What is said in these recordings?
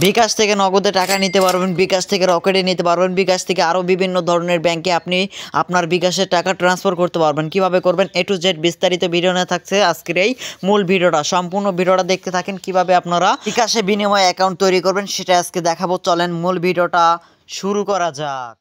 বিকাশ থেকে নগদে টাকা নিতে পারবেন, বিকাশ থেকে রকেটে নিতে পারবেন, বিকাশ থেকে আরও বিভিন্ন ধরনের ব্যাংকে আপনি আপনার বিকাশের টাকা ট্রান্সফার করতে পারবেন। কিভাবে করবেন A to Z বিস্তারিত ভিডিও নিয়ে থাকছে আজকের এই মূল ভিডিওটা। সম্পূর্ণ ভিডিওটা দেখতে থাকেন, কিভাবে আপনারা বিকাশে বিনিময় অ্যাকাউন্ট তৈরি করবেন সেটা আজকে দেখাবো। চলেন মূল ভিডিওটা শুরু করা যাক।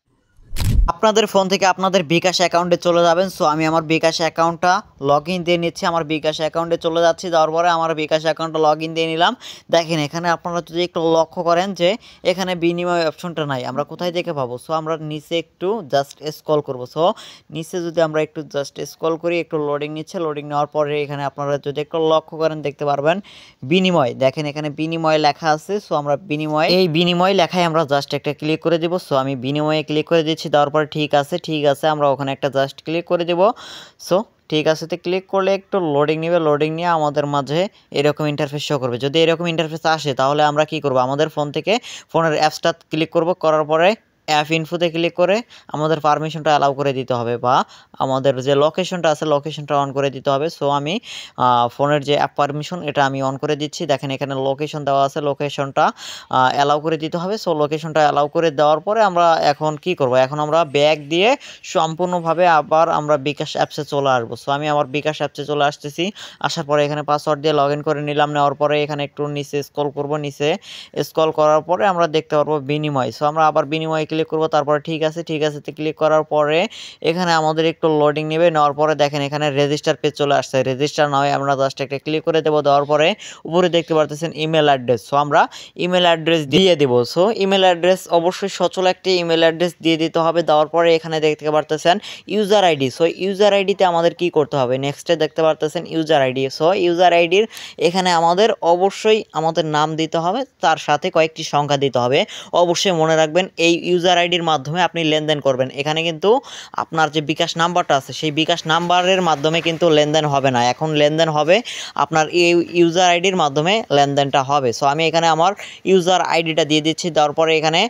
আপনাদের ফোন থেকে আপনাদের বিকাশ অ্যাকাউন্টে চলে যাবেন। সো আমি আমার বিকাশ অ্যাকাউন্টটা লগ ইন দিয়ে নিচ্ছি। আমার বিকাশ অ্যাকাউন্টে চলে যাচ্ছি, যাওয়ার পরে আমার বিকাশ অ্যাকাউন্টটা লগ ইন দিয়ে নিলাম। দেখেন এখানে আপনারা যদি একটু লক্ষ্য করেন যে এখানে বিনিময় অপশনটা নাই, আমরা কোথায় থেকে পাবো? সো আমরা নিচে একটু জাস্ট স্ক্রল করব। সো নিচে যদি আমরা একটু জাস্ট স্ক্রল করি, একটু লোডিং নিচ্ছে, লোডিং নেওয়ার পরে এখানে আপনারা যদি একটু লক্ষ্য করেন দেখতে পারবেন বিনিময়। দেখেন এখানে বিনিময় লেখা আছে। সো আমরা এই বিনিময় লেখায় আমরা জাস্ট একটা ক্লিক করে দেবো। সো আমি বিনিময়ে ক্লিক করে দিচ্ছি, দেওয়ার পরে ঠিক আছে আমরা ওখানে একটা জাস্ট ক্লিক করে দেব। সো ঠিক আছে, তো ক্লিক করলে একটু লোডিং নেবে, লোডিং নিয়ে আমাদের মাঝে এরকম ইন্টারফেস শো করবে। যদি এরকম ইন্টারফেস আসে তাহলে আমরা কি করব, আমাদের ফোন থেকে ফোনের অ্যাপসটা ক্লিক করব, করার পরে অ্যাপ ইনফোতে ক্লিক করে আমাদের পারমিশনটা অ্যালাউ করে দিতে হবে, বা আমাদের যে লোকেশনটা আছে লোকেশনটা অন করে দিতে হবে। সো আমি ফোনের যে অ্যাপ পারমিশন এটা আমি অন করে দিচ্ছি। দেখেন এখানে লোকেশন দেওয়া আছে, লোকেশনটা অ্যালাউ করে দিতে হবে। সো লোকেশনটা অ্যালাউ করে দেওয়ার পরে আমরা এখন কি করব, এখন আমরা ব্যাক দিয়ে সম্পূর্ণভাবে আবার আমরা বিকাশ অ্যাপসে চলে আসবো। সো আমি আমার বিকাশ অ্যাপসে চলে আসতেছি, আসার পরে এখানে পাসওয়ার্ড দিয়ে লগ ইন করে নিলাম। নেওয়ার পরে এখানে একটু নিচে স্ক্রল করব, নিচে স্ক্রল করার পরে আমরা দেখতে পারবো বিনিময়। সো আমরা আবার বিনিময় ক্লিক করব, তারপরে ঠিক আছে ক্লিক করার পরে এখানে আমাদের একটু লোডিং নেবে। নেওয়ার পরে দেখেন এখানে রেজিস্টার পেজ চলে আসছে, রেজিস্টার নয় আমরা জাস্ট একটা ক্লিক করে দেবো। দেওয়ার পরে উপরে দেখতে পারতেছেন ইমেল অ্যাড্রেস। সো আমরা ইমেল অ্যাড্রেস দিয়ে দেব। সো ইমেল অ্যাড্রেস অবশ্যই সচল একটি ইমেল অ্যাড্রেস দিয়ে দিতে হবে। দেওয়ার পরে এখানে দেখতে পারতেছেন ইউজার আইডি। সো ইউজার আইডিতে আমাদের কি করতে হবে, নেক্সটে দেখতে পারতেছেন ইউজার আইডি। সো ইউজার আইডির এখানে আমাদের অবশ্যই আমাদের নাম দিতে হবে, তার সাথে কয়েকটি সংখ্যা দিতে হবে। অবশ্যই মনে রাখবেন এই ইউজার আইডির মাধ্যমে আপনি লেনদেন করবেন। এখানে কিন্তু আপনার যে বিকাশ নাম্বারটা আছে সেই বিকাশ নাম্বারের মাধ্যমে কিন্তু লেনদেন হবে না, এখন লেনদেন হবে আপনার এই ইউজার আইডির মাধ্যমে লেনদেনটা হবে। সো আমি এখানে আমার ইউজার আইডিটা দিয়ে দিচ্ছি। দেওয়ার পরে এখানে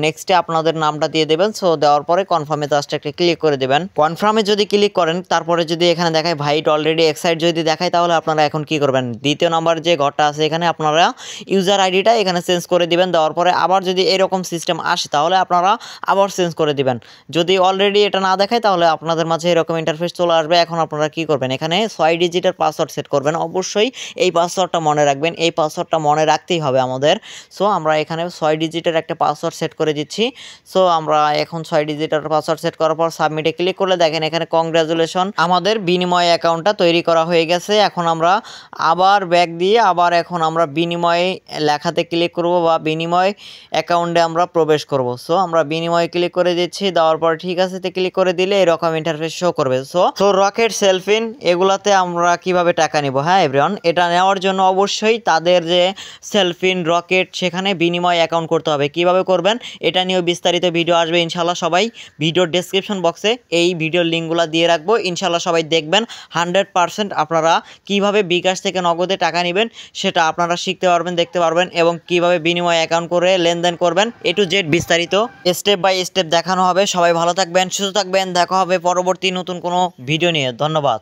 নেক্সটে আপনাদের নামটা দিয়ে দেবেন। সো দেওয়ার পরে কনফার্মে জাস্ট একটা ক্লিক করে দেবেন। কনফার্মে যদি ক্লিক করেন তারপরে যদি এখানে দেখায় ভাইট অলরেডি এক্সাইট যদি দেখায়, তাহলে আপনারা এখন কি করবেন, দ্বিতীয় নাম্বার যে ঘরটা আছে এখানে আপনারা ইউজার আইডিটা এখানে চেঞ্জ করে দিবেন। দেওয়ার পরে আবার যদি এরকম সিস্টেম আসে তাহলে আপনারা আবার চেঞ্জ করে দিবেন। যদি অলরেডি এটা না দেখায় তাহলে আপনাদের মাঝে এরকম ইন্টারফেস চলে আসবে। এখন আপনারা কি করবেন, এখানে 6 ডিজিটের পাসওয়ার্ড সেট করবেন। অবশ্যই এই পাসওয়ার্ডটা মনে রাখবেন, এই পাসওয়ার্ডটা মনে রাখতেই হবে আমাদের। সো আমরা এখানে 6 ডিজিটের একটা পাসওয়ার্ড সেট করে দিচ্ছি। সো আমরা এখন 6 ডিজিটের পাসওয়ার্ড সেট করার পর সাবমিটে ক্লিক করলে দেখেন এখানে কংগ্রাচুলেশন, আমাদের বিনিময় অ্যাকাউন্টটা তৈরি করা হয়ে গেছে। এখন আমরা আবার ব্যাক দিয়ে আবার এখন আমরা বিনিময় লেখাতে ক্লিক করব বা বিনিময় অ্যাকাউন্টে আমরা প্রবেশ করব। সো আমরা বিনিময় ক্লিক করে দিচ্ছি, দেওয়ার পর ঠিক আছে ক্লিক করে দিলে এরকম ইন্টারফেস শো করবে। সো রকেট, সেলফিন এগুলাতে আমরা কিভাবে টাকা নিব, হ্যাঁ এভরিওয়ান, এটা নেওয়ার জন্য অবশ্যই তাদের যে সেলফিন, রকেট সেখানে বিনিময় অ্যাকাউন্ট করতে হবে। কিভাবে করবেন এটা নিয়েও বিস্তারিত ভিডিও আসবে ইনশাল্লাহ। সবাই ভিডিওর ডেসক্রিপশন বক্সে এই ভিডিওর লিঙ্কগুলো দিয়ে রাখবো, ইনশাল্লাহ সবাই দেখবেন। 100% আপনারা কিভাবে বিকাশ থেকে নগদে টাকা নেবেন সেটা আপনারা শিখতে পারবেন, দেখতে পারবেন, এবং কিভাবে বিনিময় অ্যাকাউন্ট করে লেনদেন করবেন A to Z বিস্তারিত স্টেপ বাই স্টেপ দেখানো হবে। সবাই ভালো থাকবেন, সুস্থ থাকবেন, দেখা হবে পরবর্তী নতুন কোনো ভিডিও নিয়ে। ধন্যবাদ।